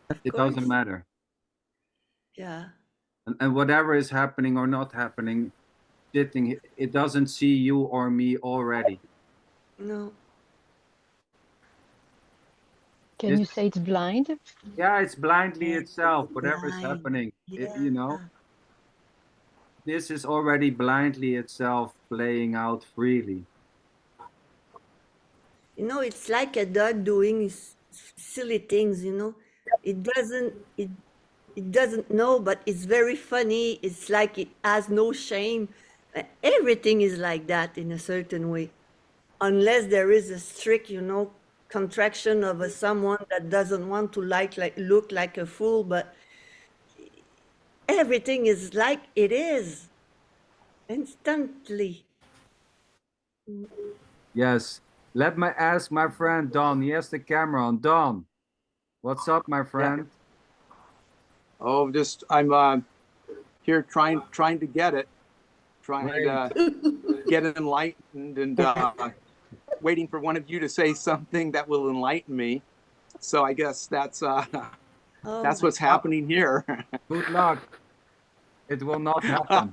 Of it doesn't course. matter. Yeah. And whatever is happening or not happening, sitting, it doesn't see you or me already. No. Can you This, say it's blind? yeah, it's blindly Yes, itself, it's whatever is blind. happening. Yeah. You know, this is already blindly itself playing out freely. You know, it's like a dog doing silly things, you know. It doesn't know, but it's very funny. It's like it has no shame. Everything is like that in a certain way. Unless there is a strict, you know, contraction of a someone that doesn't want to like look like a fool, but everything is like it is instantly. Yes. Let me ask my friend Don. He has the camera on. Don, what's up, my friend? Oh, just I'm here trying to get it, trying Great. to get enlightened, and waiting for one of you to say something that will enlighten me. So I guess that's Oh my what's happening here. Good luck. It will not happen.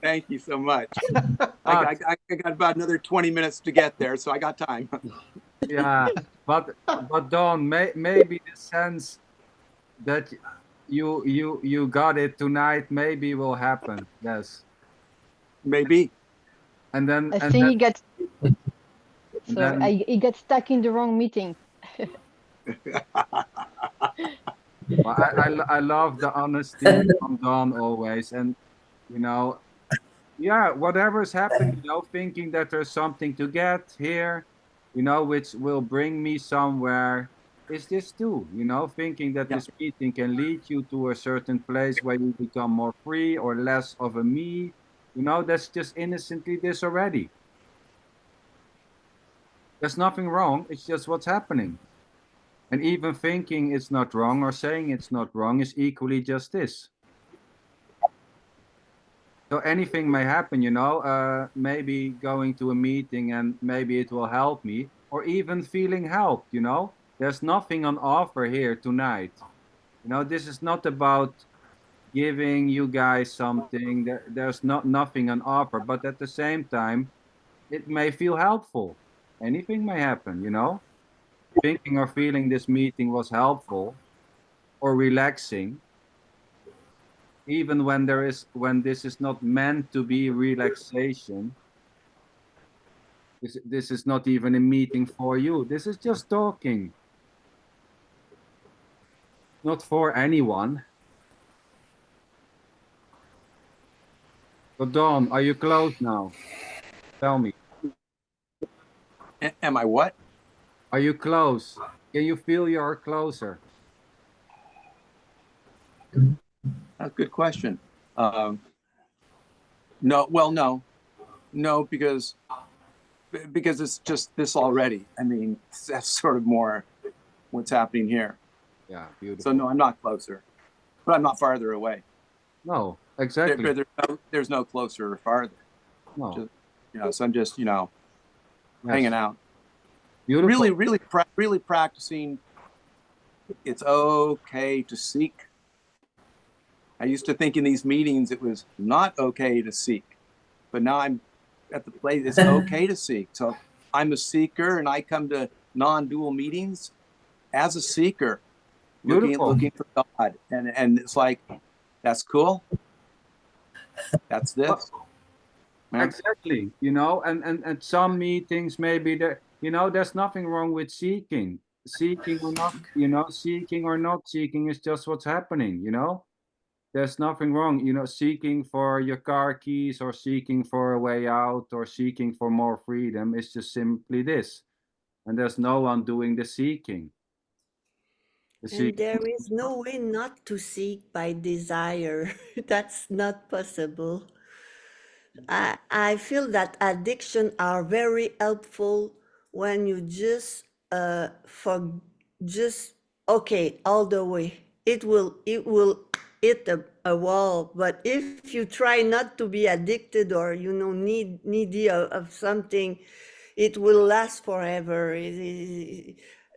Thank you so much. But I got about another 20 minutes to get there, so I got time. yeah, but Don, maybe the sense that you got it tonight maybe will happen. Yes. Maybe. And then I and think then he gets and sorry, then he gets stuck in the wrong meeting. well, I love the honesty from Don always, and you know, yeah, whatever is happening, you know, thinking that there's something to get here, you know, which will bring me somewhere, is this too, you know, thinking that Yeah. this meeting can lead you to a certain place where you become more free or less of a me, you know, that's just innocently this already. There's nothing wrong, it's just what's happening. And even thinking it's not wrong or saying it's not wrong is equally just this. So anything may happen, you know, maybe going to a meeting and maybe it will help me, or even feeling helped, you know. There's nothing on offer here tonight. You know, this is not about giving you guys something. There's not nothing on offer, but at the same time, it may feel helpful. Anything may happen, you know. Thinking or feeling this meeting was helpful or relaxing, even when this is not meant to be relaxation. This is not even a meeting for you. This is just talking, not for anyone. So Dawn, are you close now? Tell me, Am I what? are you close? Can you feel you're closer? That's a good question. No, well, no, because it's just this already. I mean, that's sort of more what's happening here. Yeah, So beautiful. no, I'm not closer, but I'm not farther away. No, exactly. There's no closer or farther. No, Just, you know, so I'm just, you know, yes. hanging out. Beautiful. Really practicing. It's okay to seek. I used to think in these meetings it was not okay to seek, but now I'm at the place it's okay to seek. So I'm a seeker, and I come to non-dual meetings as a seeker, Beautiful. looking for God, and it's like, that's cool. That's this. Yeah. Exactly. You know, and some meetings maybe there, you know, there's nothing wrong with seeking. Seeking or not, you know, seeking or not seeking is just what's happening, you know? There's nothing wrong, you know, seeking for your car keys or seeking for a way out or seeking for more freedom is just simply this. And there's no one doing the seeking. The And seeking. there is no way not to seek by desire. That's not possible. I feel that addiction are very helpful when you just for just okay all the way. It will hit a wall, but if you try not to be addicted or, you know, needy of something, it will last forever.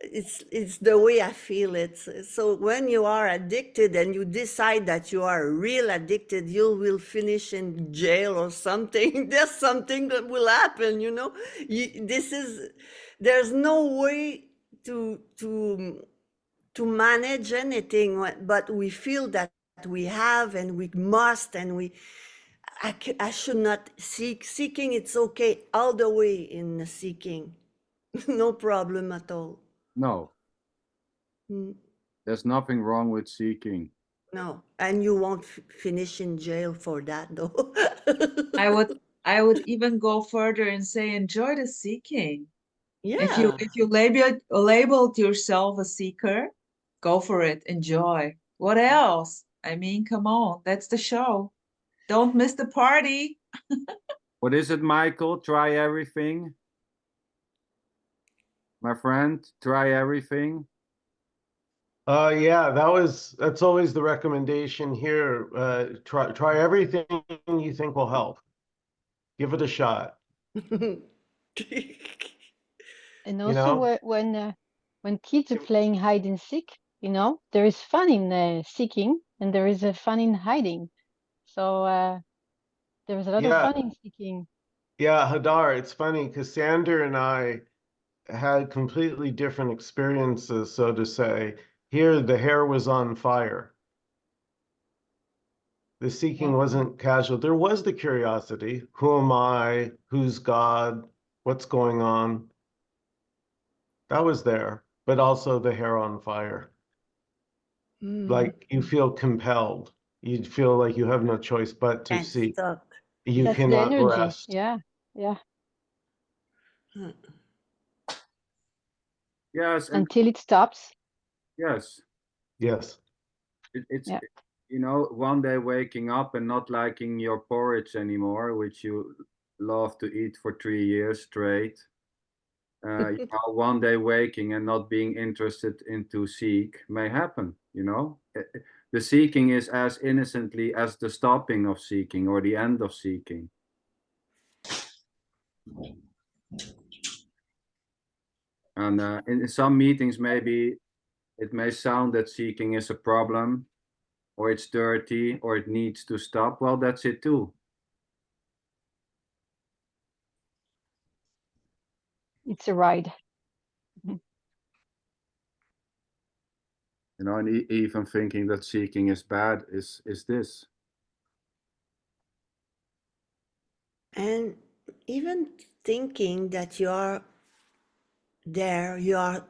It's the way I feel it. So when you are addicted and you decide that you are real addicted, you will finish in jail or something. There's something that will happen, you know. There's no way to manage anything, but we feel that we have and we must, and I should not seeking. It's okay all the way in the seeking. No problem at all. No, Mm, there's nothing wrong with seeking. no, and you won't finish in jail for that, though. I would even go further and say enjoy the seeking. Yeah. If you labeled yourself a seeker, go for it, enjoy. What else? I mean, come on, that's the show. Don't miss the party. What is it, Michael? Try everything. My friend, try everything. Yeah, that's always the recommendation here. Try everything you think will help. Give it a shot. And You also know? when kids are playing hide and seek, you know, there is fun in seeking and there is a fun in hiding. So there's a lot of Yeah, fun in seeking. yeah, Hadar, it's funny because Sander and I had completely different experiences, so to say. Here, the hair was on fire. The seeking Yeah. wasn't casual. There was the curiosity. Who am I? Who's God? What's going on? That was there, but also the hair on fire. Like you feel compelled. You feel like you have no choice but to Can't seek. stop. You That's the cannot energy. rest. Yeah. Yeah. Yes, and Until it stops. yes, Yes. it's Yeah. you know, one day waking up and not liking your porridge anymore, which you love to eat for 3 years straight. You know, one day waking and not being interested into seek may happen, you know. The seeking is as innocently as the stopping of seeking or the end of seeking. And in some meetings, maybe it may sound that seeking is a problem, or it's dirty, or it needs to stop. Well, that's it too. It's a ride. You know, and even thinking that seeking is bad is this. And even thinking that you are there, you are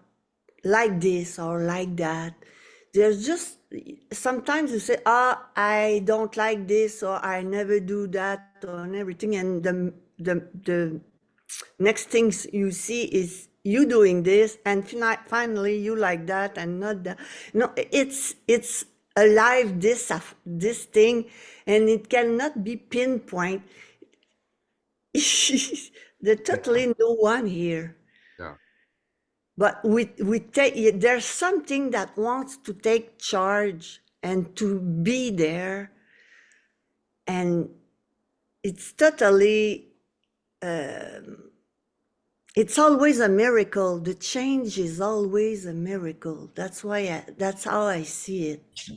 like this or like that. There's just sometimes you say, "Ah, I don't like this," or "I never do that," or everything, and the next things you see is you doing this, and finally you like that and not that. No, it's alive, this thing, and it cannot be pinpoint. There's totally no one here. Yeah. But we take, there's something that wants to take charge and to be there, and it's totally it's always a miracle. The change is always a miracle. That's why that's how I see it.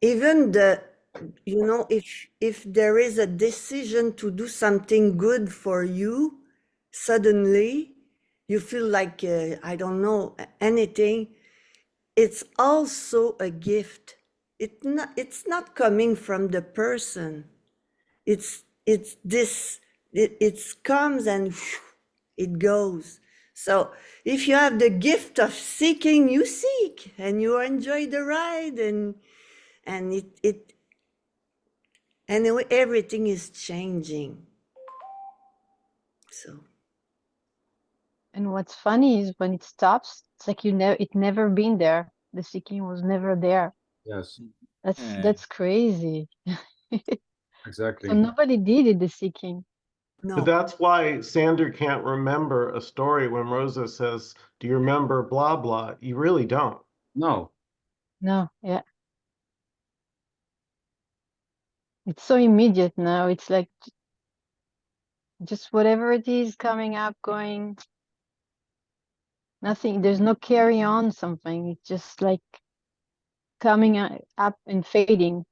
Even you know, if there is a decision to do something good for you, suddenly you feel like I don't know anything. It's also a gift. It's not coming from the person. It's this. It comes and it goes. So if you have the gift of seeking, you seek and you enjoy the ride, and it anyway, everything is changing. So And what's funny is when it stops, it's like it never been there. The seeking was never there. Yes, That's crazy. exactly. So nobody did it, the seeking. But no. that's why Sander can't remember a story when Rosa says, "Do you remember blah blah?" You really don't. No. No, yeah. It's so immediate now. It's like just whatever it is coming up, going, nothing, there's no carry on something. It's just like coming up and fading.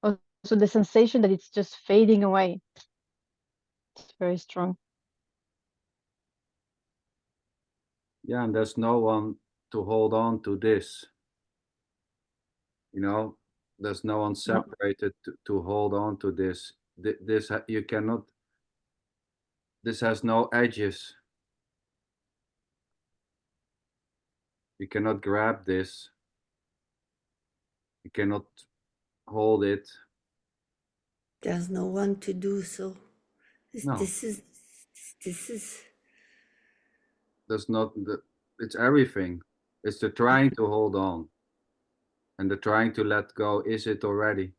Also, the sensation that it's just fading away. It's very strong. Yeah, and there's no one to hold on to this. You know, there's no one separated to hold on to this. You cannot. This has no edges. You cannot grab this. You cannot hold it. There's no one to do so. No. This is There's not. It's everything. It's the trying to hold on, and the trying to let go. Is it already?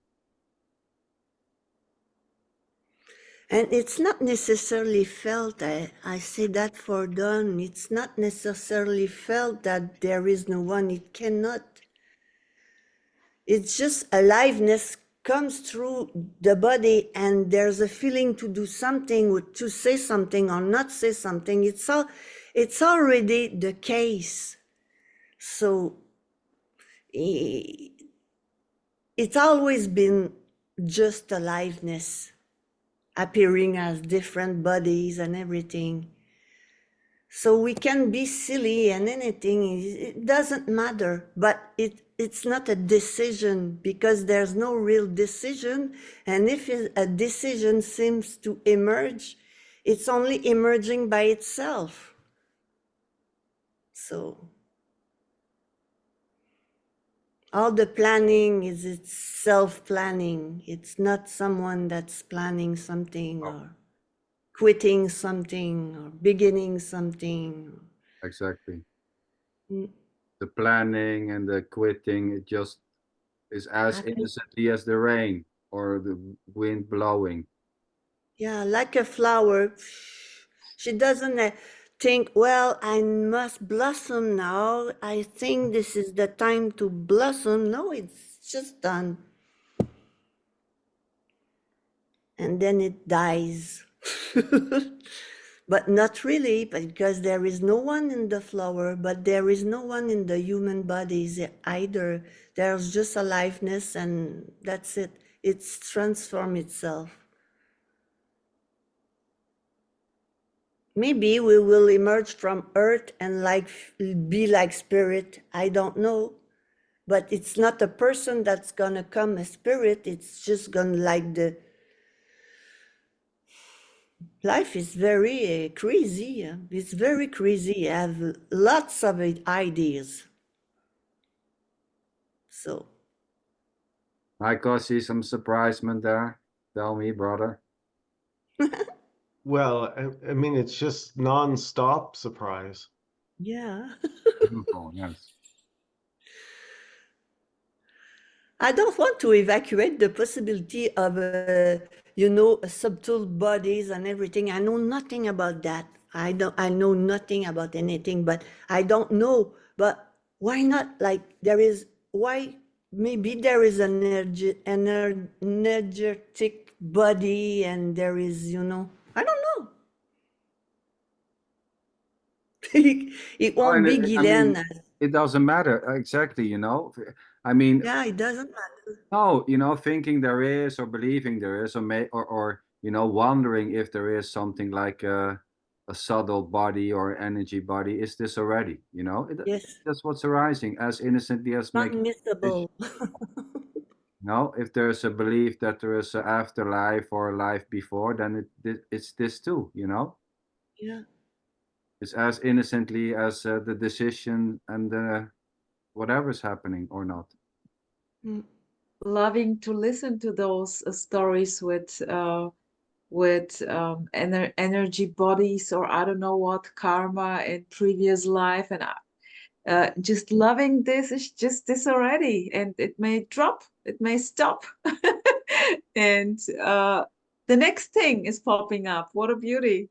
and it's not necessarily felt. I say that for Don. It's not necessarily felt that there is no one. It cannot. It's just aliveness comes through the body, and there's a feeling to do something, to say something or not say something. It's already the case. So it's always been just aliveness appearing as different bodies and everything. So we can be silly and anything, it doesn't matter, but it's not a decision because there's no real decision. And if a decision seems to emerge, it's only emerging by itself. So all the planning is it's self-planning. It's not someone that's planning something or quitting something or beginning something. Exactly. Mm. The planning and the quitting, it just is as I think- innocently as the rain or the wind blowing. Yeah, like a flower. She doesn't think, well, I must blossom now. I think this is the time to blossom. No, it's just done. And then it dies. But not really, because there is no one in the flower, but there is no one in the human bodies either. There's just aliveness, and that's it. It's transformed itself. Maybe we will emerge from earth and be like spirit. I don't know. But it's not a person that's gonna come a spirit. It's just gonna the life is very crazy. It's very crazy. I have lots of ideas. So Michael, I see some surprisement there. Tell me, brother. Well, I mean, it's just non-stop surprise. yeah. Beautiful, yes. I don't want to evacuate the possibility of, subtle bodies and everything. I know nothing about that. I know nothing about anything, but I don't know. But why not? Like maybe there is an energetic body and there is, I don't know. It Oh, won't and be I mean, Guylaine. it doesn't matter exactly, you know. I mean, Yeah, it doesn't matter. no, you know, thinking there is or believing there is, or you know, wondering if there is something like a subtle body or energy body. Is this already? You know, Yes, that's what's arising as innocently as not making. missable. No, if there's a belief that there is an afterlife or a life before, then it's this too. You know, Yeah. it's as innocently as the decision and whatever's happening or not. Mm. Loving to listen to those stories with energy bodies, or I don't know what, karma in previous life, and just loving this is just this already, and it may drop, it may stop, and the next thing is popping up. What a beauty!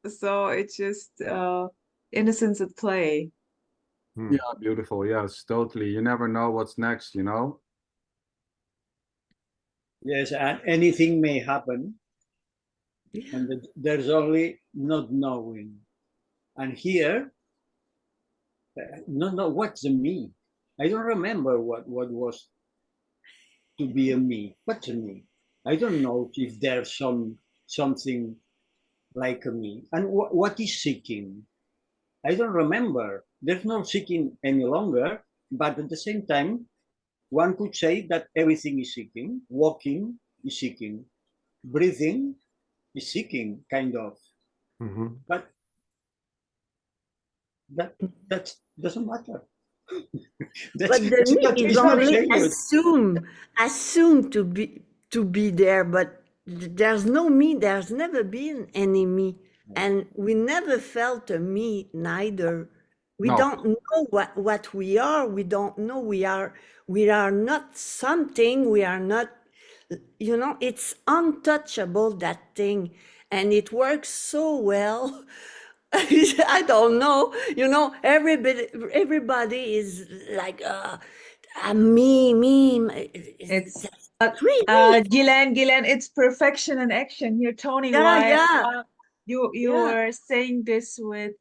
So it's just innocence at play. Hmm. Yeah, beautiful. Yes, totally. You never know what's next, you know? Yes, and anything may happen, Yeah. and there's only not knowing. And here, no, what's a me? I don't remember what was to be a me. What's a me? I don't know if there's something like a me. And what is seeking? I don't remember. There's no seeking any longer, but at the same time, one could say that everything is seeking. Walking is seeking. Breathing is seeking, kind of. Mhm. But that doesn't matter. that's, But the that's me what is is not only serious. assume to be there, but there's no me. There's never been any me, and we never felt a me neither. We No. don't know what we are. We don't know we are not something. We are not. You know, it's untouchable, that thing, and it works so well. I don't know. You know, everybody is like, me. It's Really? Gillian, it's perfection in action here, Tony. Yeah, Why yeah, you yeah. were saying this with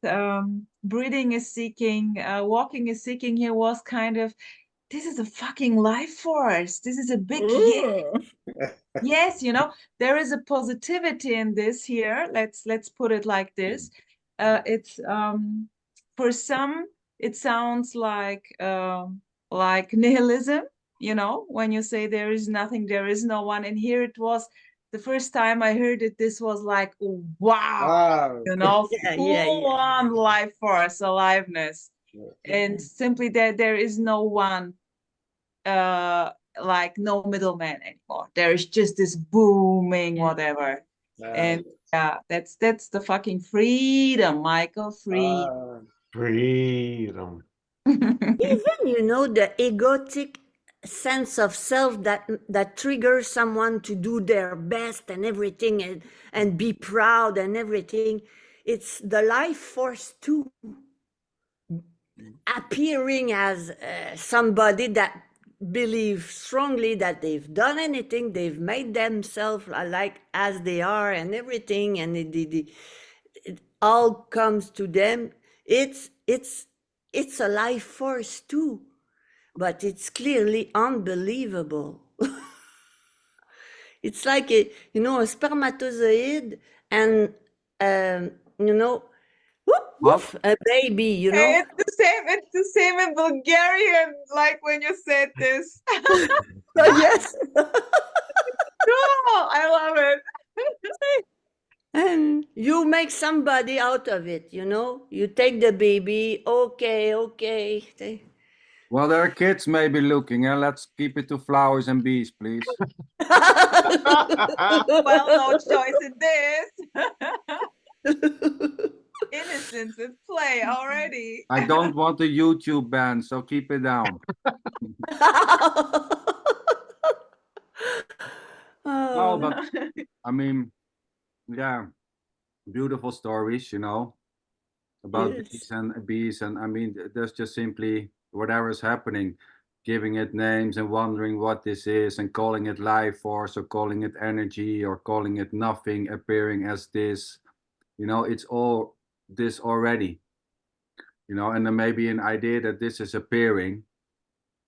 breathing is seeking, walking is seeking here was kind of, this is a fucking life force. This is a big yes, you know, there is a positivity in this here. Let's put it like this. It's for some it sounds like nihilism, you know, when you say there is nothing, there is no one. And here it was the first time I heard it, this was like, wow, Wow. you know, Yeah. full on life force, aliveness. And simply that there is no one like no middleman anymore. There is just this booming whatever. And yeah, that's the fucking freedom, Michael. Free. Freedom. Even, you know, the egotic sense of self that triggers someone to do their best and everything, and be proud and everything. It's the life force too, appearing as somebody that believes strongly that they've done anything, they've made themselves like as they are and everything, and it all comes to them. It's a life force too, but it's clearly unbelievable. It's like a spermatozoid, and you know, whoop, What? woof, a baby, you know. Hey, it's the same in Bulgarian, like when you said this. Yes. Cool, I love it. And you make somebody out of it, you know. You take the baby, okay. Well, there are kids maybe looking, and let's keep it to flowers and bees, please. Well, no choice in this. Innocence at play already. I don't want a YouTube ban, so keep it down. No, but I mean, yeah, beautiful stories, you know, about Yes. bees, and I mean, there's just simply whatever is happening, giving it names and wondering what this is, and calling it life force, or calling it energy, or calling it nothing, appearing as this. You know, it's all this already. You know, and there may be an idea that this is appearing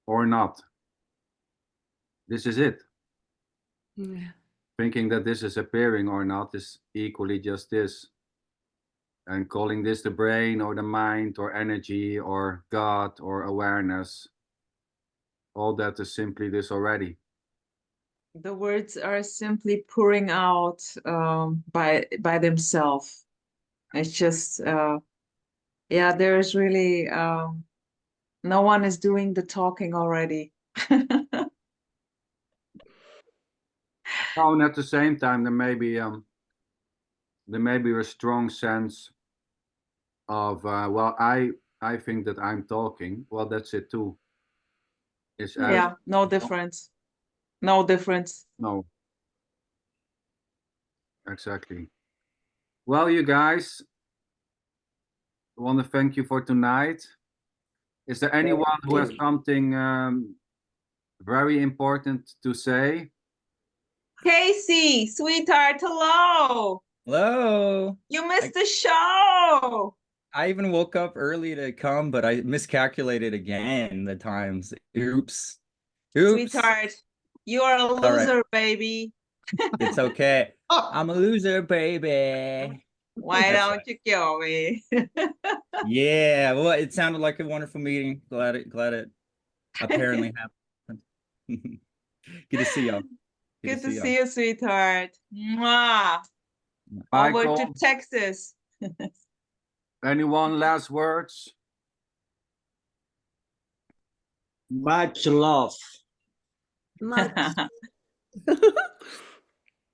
or not. This is it. Yeah. Thinking that this is appearing or not is equally just this. And calling this the brain or the mind or energy or God or awareness, all that is simply this already. The words are simply pouring out by themselves. It's just yeah, there's really no one is doing the talking already. Oh, and at the same time, there may be a strong sense of well, I think that I'm talking. Well, that's it too. It's as Yeah, no difference. No difference. no, exactly. Well, you guys, I want to thank you for tonight. Is there anyone who has something very important to say? Casey, sweetheart, hello. Hello. You missed the show. I even woke up early to come, but I miscalculated again the times. Oops. Oops. Sweetheart, you are a All right. loser, baby. It's okay. I'm a loser, baby. Why That's don't you kill me? Yeah, well, it sounded like a wonderful meeting. Glad it apparently happened. Good to see y'all. Good to y'all. see you, sweetheart. Mwah. Over Michael, to Texas. anyone last words? Much love. Much.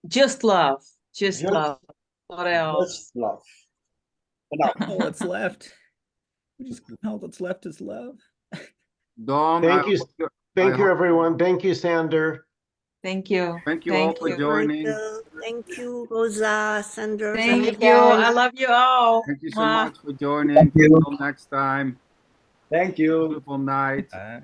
Just love. Just Just- love. What else? Just love. All that's left. All that's left is love. Dawn, Thank I you. hope you- Thank I you, hope- everyone. Thank you, Sander. Thank you. Thank you all for joining. Thank you, Rosa, Sandra. Thank you, you. guys. I love you all. Thank you so Mwah. much for joining. you. Until next time. Thank you. Beautiful night. Bye.